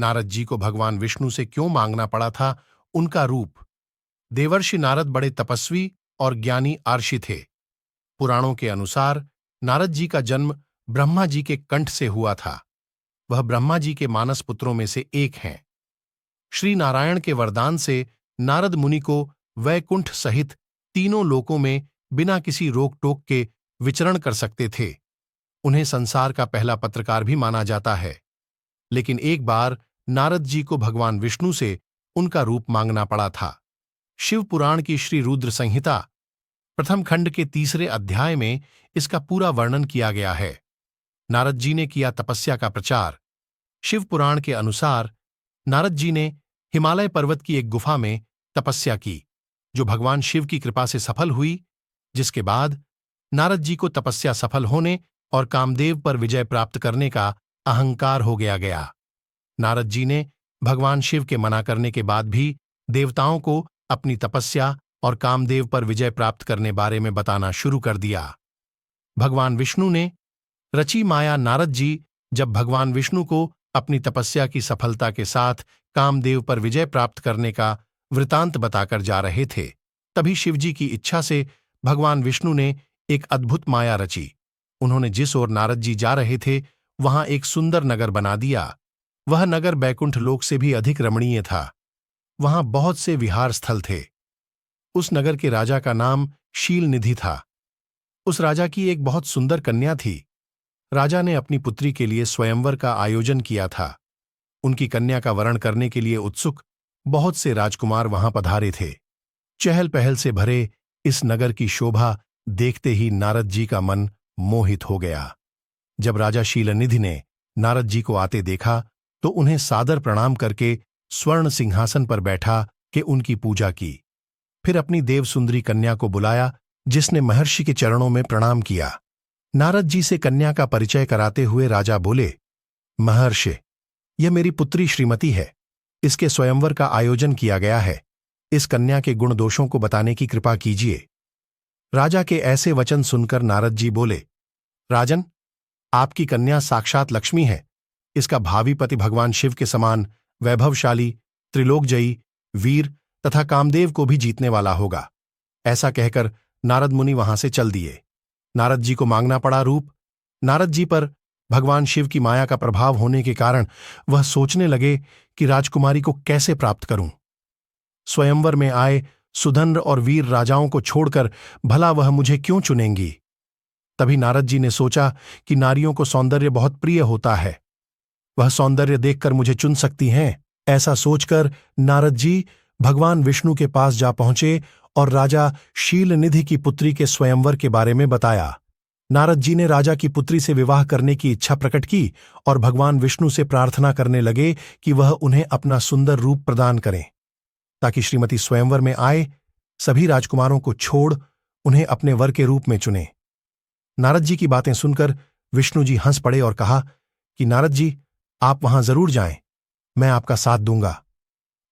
नारद जी को भगवान विष्णु से क्यों मांगना पड़ा था उनका रूप। देवर्षि नारद बड़े तपस्वी और ज्ञानी आर्षि थे। पुराणों के अनुसार नारद जी का जन्म ब्रह्मा जी के कंठ से हुआ था। वह ब्रह्मा जी के मानस पुत्रों में से एक हैं। श्री नारायण के वरदान से नारद मुनि को वैकुंठ सहित तीनों लोकों में बिना किसी रोक टोक के विचरण कर सकते थे। उन्हें संसार का पहला पत्रकार भी माना जाता है। लेकिन एक बार नारद जी को भगवान विष्णु से उनका रूप मांगना पड़ा था। शिव पुराण की श्री रुद्र संहिता प्रथम खंड के 3 अध्याय में इसका पूरा वर्णन किया गया है। नारद जी ने किया तपस्या का प्रचार। शिव पुराण के अनुसार नारद जी ने हिमालय पर्वत की एक गुफा में तपस्या की, जो भगवान शिव की कृपा से सफल हुई, जिसके बाद नारद जी को तपस्या सफल होने और कामदेव पर विजय प्राप्त करने का अहंकार हो गया। नारद जी ने भगवान शिव के मना करने के बाद भी देवताओं को अपनी तपस्या और कामदेव पर विजय प्राप्त करने बारे में बताना शुरू कर दिया। भगवान विष्णु ने रची माया नारद जी जब भगवान विष्णु को अपनी तपस्या की सफलता के साथ कामदेव पर विजय प्राप्त करने का वृतांत बताकर जा रहे थे, तभी शिवजी की इच्छा से भगवान विष्णु ने एक अद्भुत माया रची। उन्होंने जिस ओर नारद जी जा रहे थे वहां एक सुंदर नगर बना दिया। वह नगर बैकुंठ लोक से भी अधिक रमणीय था। वहां बहुत से विहार स्थल थे। उस नगर के राजा का नाम शीलनिधि था। उस राजा की एक बहुत सुंदर कन्या थी। राजा ने अपनी पुत्री के लिए स्वयंवर का आयोजन किया था। उनकी कन्या का वरण करने के लिए उत्सुक बहुत से राजकुमार वहां पधारे थे। चहल पहल से भरे इस नगर की शोभा देखते ही नारद जी का मन मोहित हो गया। जब राजा शीलनिधि ने नारद जी को आते देखा तो उन्हें सादर प्रणाम करके स्वर्ण सिंहासन पर बैठा के उनकी पूजा की। फिर अपनी देवसुंदरी कन्या को बुलाया, जिसने महर्षि के चरणों में प्रणाम किया। नारद जी से कन्या का परिचय कराते हुए राजा बोले, महर्षि, यह मेरी पुत्री श्रीमती है। इसके स्वयंवर का आयोजन किया गया है। इस कन्या के गुण दोषों को बताने की कृपा कीजिए। राजा के ऐसे वचन सुनकर नारद जी बोले, राजन, आपकी कन्या साक्षात लक्ष्मी है। इसका भावी पति भगवान शिव के समान वैभवशाली, त्रिलोकजयी, वीर तथा कामदेव को भी जीतने वाला होगा। ऐसा कहकर नारद मुनि वहां से चल दिए। नारद जी को मांगना पड़ा रूप। नारद जी पर भगवान शिव की माया का प्रभाव होने के कारण वह सोचने लगे कि राजकुमारी को कैसे प्राप्त करूं। स्वयंवर में आए सुधन्र और वीर राजाओं को छोड़कर भला वह मुझे क्यों चुनेंगी। तभी नारद जी ने सोचा कि नारियों को सौंदर्य बहुत प्रिय होता है। वह सौंदर्य देखकर मुझे चुन सकती हैं। ऐसा सोचकर नारद जी भगवान विष्णु के पास जा पहुंचे और राजा शीलनिधि की पुत्री के स्वयंवर के बारे में बताया। नारद जी ने राजा की पुत्री से विवाह करने की इच्छा प्रकट की और भगवान विष्णु से प्रार्थना करने लगे कि वह उन्हें अपना सुंदर रूप प्रदान करें, ताकि श्रीमती स्वयंवर में आए सभी राजकुमारों को छोड़ उन्हें अपने वर के रूप में चुने। नारद जी की बातें सुनकर विष्णु जी हंस पड़े और कहा कि नारद जी, आप वहां जरूर जाएं, मैं आपका साथ दूंगा।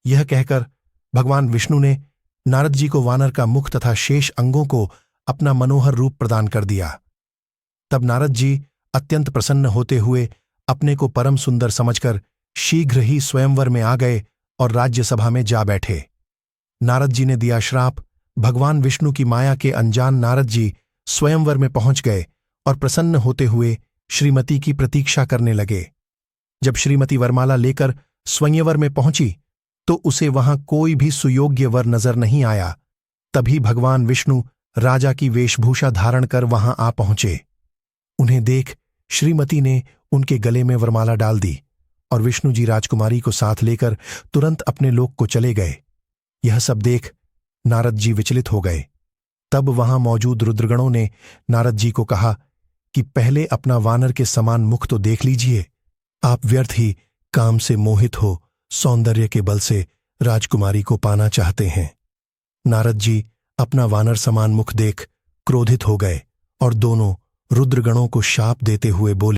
यह कहकर भगवान विष्णु ने नारद जी को वानर का मुख तथा शेष अंगों को अपना मनोहर रूप प्रदान कर दिया। तब नारद जी अत्यंत प्रसन्न होते हुए अपने को परम सुंदर समझकर शीघ्र ही स्वयंवर में आ गए और राज्यसभा में जा बैठे। नारद जी ने दिया श्राप। भगवान विष्णु की माया के अनजान नारद जी स्वयंवर में पहुंच गए और प्रसन्न होते हुए श्रीमती की प्रतीक्षा करने लगे। जब श्रीमती वरमाला लेकर स्वयंवर में पहुंची तो उसे वहां कोई भी सुयोग्य वर नजर नहीं आया। तभी भगवान विष्णु राजा की वेशभूषा धारण कर वहां आ पहुंचे। उन्हें देख श्रीमती ने उनके गले में वरमाला डाल दी और विष्णु जी राजकुमारी को साथ लेकर तुरंत अपने लोक को चले गए। यह सब देख नारद जी विचलित हो गए। तब वहां मौजूद रुद्रगणों ने नारद जी को कहा कि पहले अपना वानर के समान मुख तो देख लीजिए। आप व्यर्थ ही काम से मोहित हो सौंदर्य के बल से राजकुमारी को पाना चाहते हैं। नारद जी अपना वानर समान मुख देख क्रोधित हो गए और दोनों रुद्रगणों को शाप देते हुए बोले,